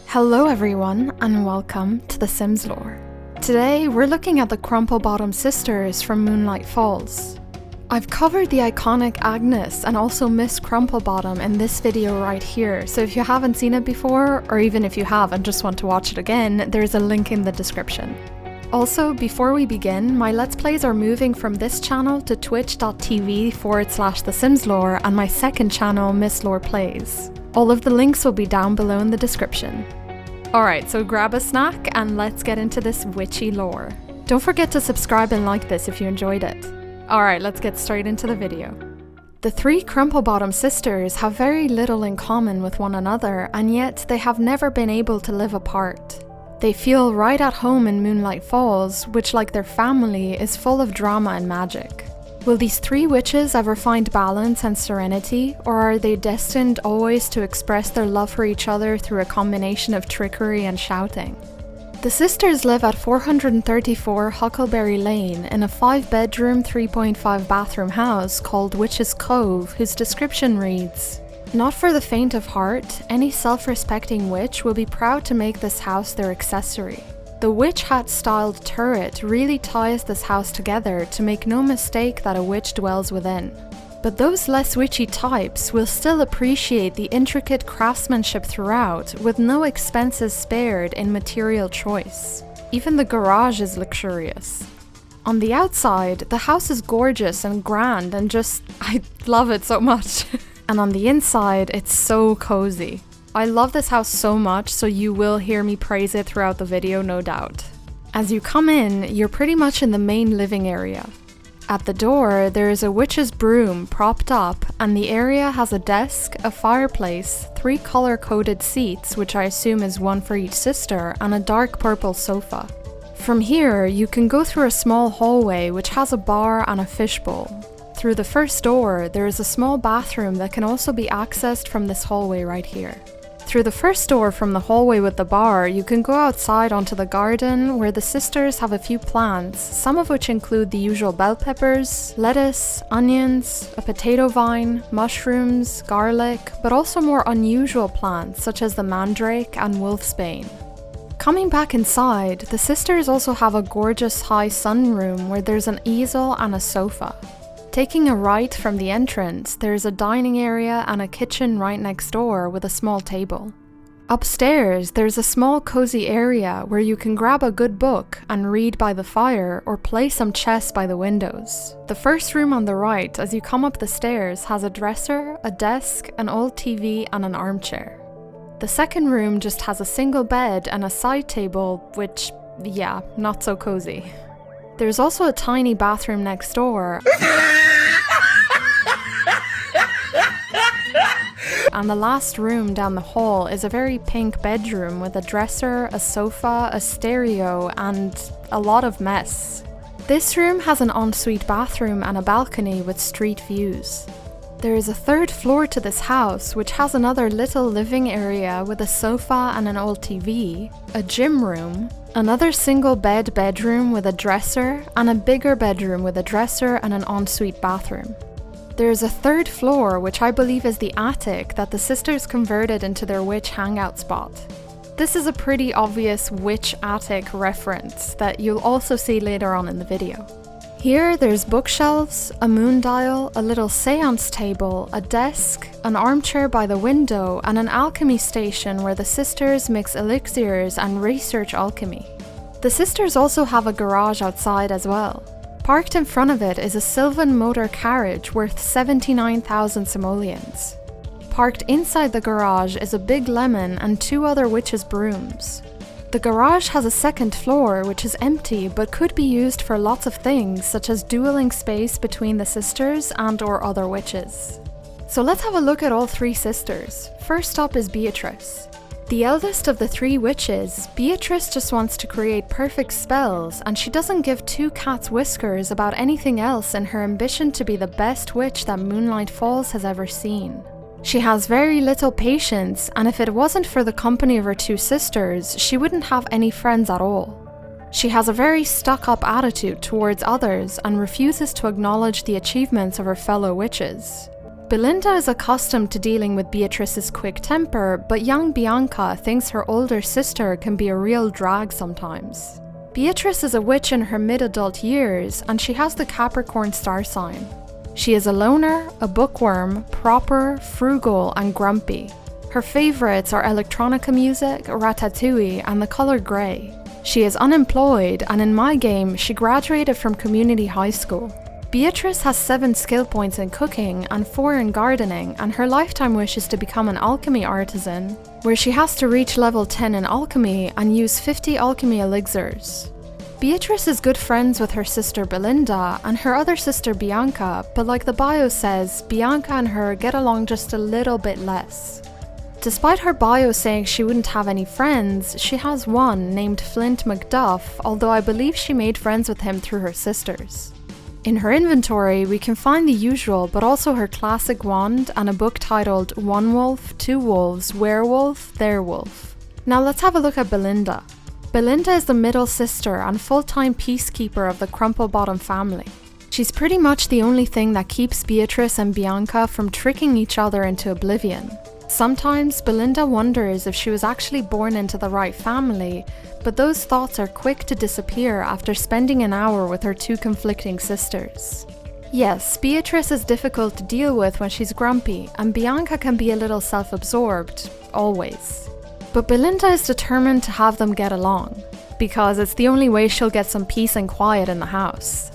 Hello everyone, and welcome to the Sims lore. Today we're looking at the Crumplebottom sisters from Moonlight Falls. I've covered the iconic Agnes and also Miss Crumplebottom in this video right here, so if you haven't seen it before, or even if you have and just want to watch it again, there's a link in the description. Also, before we begin, my Let's Plays are moving from this channel to twitch.tv/thesimslore and my second channel, Miss Lore Plays. All of the links will be down below in the description. Alright, so grab a snack and let's get into this witchy lore. Don't forget to subscribe and like this if you enjoyed it. Alright, let's get straight into the video. The three Crumplebottom sisters have very little in common with one another, and yet they have never been able to live apart. They feel right at home in Moonlight Falls, which, like their family, is full of drama and magic. Will these three witches ever find balance and serenity, or are they destined always to express their love for each other through a combination of trickery and shouting? The sisters live at 434 Huckleberry Lane in a 5-bedroom, 3.5 bathroom house called Witch's Cove, whose description reads, "Not for the faint of heart, any self-respecting witch will be proud to make this house their accessory. The witch hat-styled turret really ties this house together to make no mistake that a witch dwells within. But those less witchy types will still appreciate the intricate craftsmanship throughout, with no expenses spared in material choice. Even the garage is luxurious. On the outside, the house is gorgeous and grand and I love it so much. And on the inside, it's so cozy. I love this house so much, so you will hear me praise it throughout the video, no doubt. As you come in, you're pretty much in the main living area. At the door, there is a witch's broom propped up, and the area has a desk, a fireplace, 3 color-coded seats, which I assume is one for each sister, and a dark purple sofa. From here, you can go through a small hallway which has a bar and a fishbowl. Through the first door, there is a small bathroom that can also be accessed from this hallway right here. Through the first door from the hallway with the bar, you can go outside onto the garden where the sisters have a few plants, some of which include the usual bell peppers, lettuce, onions, a potato vine, mushrooms, garlic, but also more unusual plants such as the mandrake and wolfsbane. Coming back inside, the sisters also have a gorgeous high sunroom where there's an easel and a sofa. Taking a right from the entrance, there is a dining area and a kitchen right next door with a small table. Upstairs, there's a small cozy area where you can grab a good book and read by the fire or play some chess by the windows. The first room on the right as you come up the stairs has a dresser, a desk, an old TV and an armchair. The second room just has a single bed and a side table, which, yeah, not so cozy. There's also a tiny bathroom next door. And the last room down the hall is a very pink bedroom with a dresser, a sofa, a stereo, and a lot of mess. This room has an ensuite bathroom and a balcony with street views. There is a third floor to this house, which has another little living area with a sofa and an old TV, a gym room, another single bedroom with a dresser, and a bigger bedroom with a dresser and an ensuite bathroom. There is a third floor, which I believe is the attic that the sisters converted into their witch hangout spot. This is a pretty obvious witch attic reference that you'll also see later on in the video. Here there's bookshelves, a moon dial, a little seance table, a desk, an armchair by the window, and an alchemy station where the sisters mix elixirs and research alchemy. The sisters also have a garage outside as well. Parked in front of it is a Sylvan motor carriage worth 79,000 simoleons. Parked inside the garage is a big lemon and 2 other witches' brooms. The garage has a second floor which is empty but could be used for lots of things such as dueling space between the sisters and/or other witches. So let's have a look at all 3 sisters. First up is Beatrice. The eldest of the 3 witches, Beatrice just wants to create perfect spells, and she doesn't give 2 cats' whiskers about anything else in her ambition to be the best witch that Moonlight Falls has ever seen. She has very little patience, and if it wasn't for the company of her 2 sisters, she wouldn't have any friends at all. She has a very stuck-up attitude towards others and refuses to acknowledge the achievements of her fellow witches. Belinda is accustomed to dealing with Beatrice's quick temper, but young Bianca thinks her older sister can be a real drag sometimes. Beatrice is a witch in her mid-adult years, and she has the Capricorn star sign. She is a loner, a bookworm, proper, frugal, and grumpy. Her favourites are electronica music, ratatouille, and the colour grey. She is unemployed, and in my game, she graduated from community high school. Beatrice has 7 skill points in cooking and 4 in gardening, and her lifetime wish is to become an alchemy artisan, where she has to reach level 10 in alchemy and use 50 alchemy elixirs. Beatrice is good friends with her sister Belinda and her other sister Bianca, but like the bio says, Bianca and her get along just a little bit less. Despite her bio saying she wouldn't have any friends, she has one named Flint McDuff, although I believe she made friends with him through her sisters. In her inventory, we can find the usual, but also her classic wand and a book titled One Wolf, Two Wolves, Werewolf, Their Wolf. Now let's have a look at Belinda. Belinda is the middle sister and full-time peacekeeper of the Crumplebottom family. She's pretty much the only thing that keeps Beatrice and Bianca from tricking each other into oblivion. Sometimes Belinda wonders if she was actually born into the right family, but those thoughts are quick to disappear after spending an hour with her 2 conflicting sisters. Yes, Beatrice is difficult to deal with when she's grumpy, and Bianca can be a little self-absorbed, always. But Belinda is determined to have them get along, because it's the only way she'll get some peace and quiet in the house.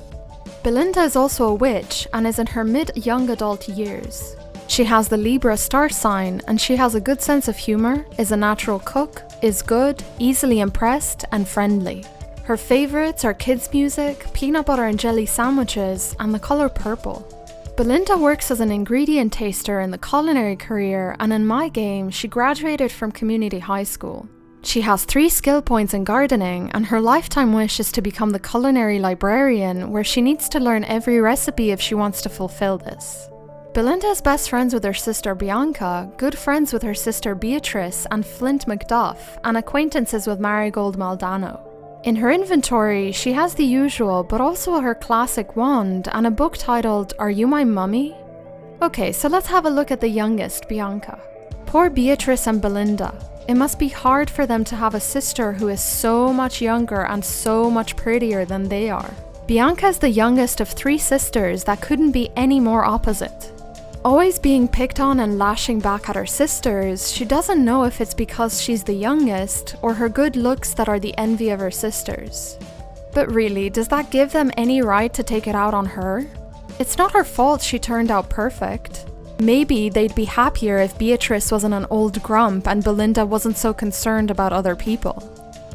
Belinda is also a witch and is in her mid-young adult years. She has the Libra star sign, and she has a good sense of humour, is a natural cook, is good, easily impressed, and friendly. Her favourites are kids' music, peanut butter and jelly sandwiches, and the colour purple. Belinda works as an ingredient taster in the culinary career, and in my game, she graduated from community high school. She has 3 skill points in gardening, and her lifetime wish is to become the culinary librarian, where she needs to learn every recipe if she wants to fulfill this. Belinda is best friends with her sister Bianca, good friends with her sister Beatrice and Flint McDuff, and acquaintances with Marigold Maldano. In her inventory, she has the usual, but also her classic wand and a book titled Are You My Mummy? Okay, so let's have a look at the youngest, Bianca. Poor Beatrice and Belinda. It must be hard for them to have a sister who is so much younger and so much prettier than they are. Bianca is the youngest of 3 sisters that couldn't be any more opposite. Always being picked on and lashing back at her sisters, she doesn't know if it's because she's the youngest or her good looks that are the envy of her sisters. But really, does that give them any right to take it out on her? It's not her fault she turned out perfect. Maybe they'd be happier if Beatrice wasn't an old grump and Belinda wasn't so concerned about other people.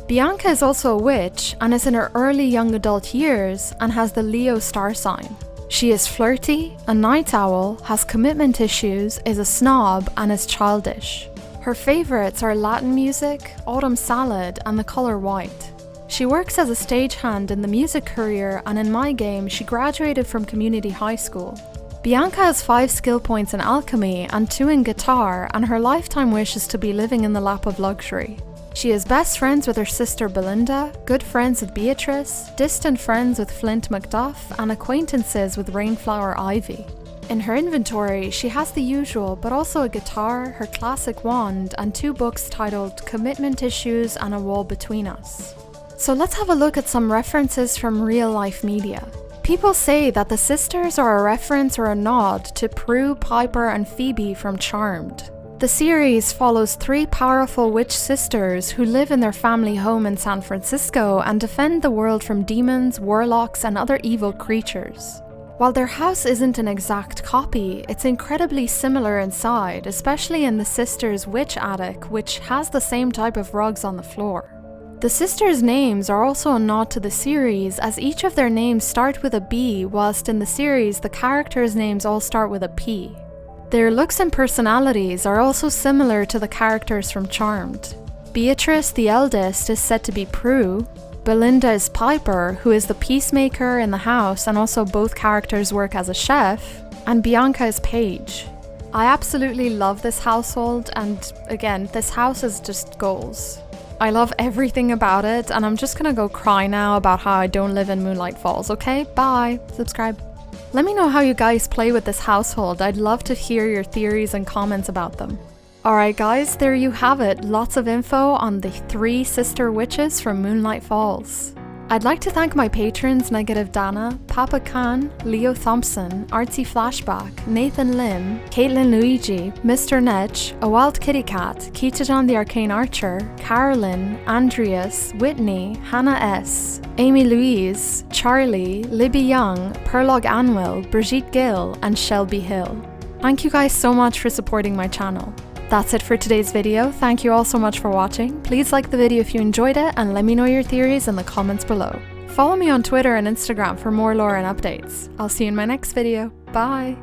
Bianca is also a witch and is in her early young adult years and has the Leo star sign. She is flirty, a night owl, has commitment issues, is a snob, and is childish. Her favourites are Latin music, autumn salad, and the colour white. She works as a stagehand in the music career, and in my game, she graduated from community high school. Bianca has 5 skill points in alchemy and 2 in guitar, and her lifetime wish is to be living in the lap of luxury. She is best friends with her sister Belinda, good friends with Beatrice, distant friends with Flint McDuff, and acquaintances with Rainflower Ivy. In her inventory, she has the usual, but also a guitar, her classic wand, and 2 books titled Commitment Issues and A Wall Between Us. So let's have a look at some references from real-life media. People say that the sisters are a reference or a nod to Prue, Piper, and Phoebe from Charmed. The series follows 3 powerful witch sisters who live in their family home in San Francisco and defend the world from demons, warlocks, and other evil creatures. While their house isn't an exact copy, it's incredibly similar inside, especially in the sisters' witch attic, which has the same type of rugs on the floor. The sisters' names are also a nod to the series, as each of their names start with a B, whilst in the series the characters' names all start with a P. Their looks and personalities are also similar to the characters from Charmed. Beatrice, the eldest, is said to be Prue. Belinda is Piper, who is the peacemaker in the house, and also both characters work as a chef. And Bianca is Paige. I absolutely love this household, and again, this house is just goals. I love everything about it, and I'm just gonna go cry now about how I don't live in Moonlight Falls, okay? Bye! Subscribe. Let me know how you guys play with this household. I'd love to hear your theories and comments about them. Alright guys, there you have it. Lots of info on the 3 sister witches from Moonlight Falls. I'd like to thank my patrons Negative Dana, Papa Khan, Leo Thompson, Artsy Flashback, Nathan Lim, Caitlin Luigi, Mr. Netch, A Wild Kitty Cat, Keitajon the Arcane Archer, Carolyn, Andreas, Whitney, Hannah S, Amy Louise, Charlie, Libby Young, Perlog Anwil, Brigitte Gill, and Shelby Hill. Thank you guys so much for supporting my channel. That's it for today's video. Thank you all so much for watching. Please like the video if you enjoyed it and let me know your theories in the comments below. Follow me on Twitter and Instagram for more lore and updates. I'll see you in my next video. Bye!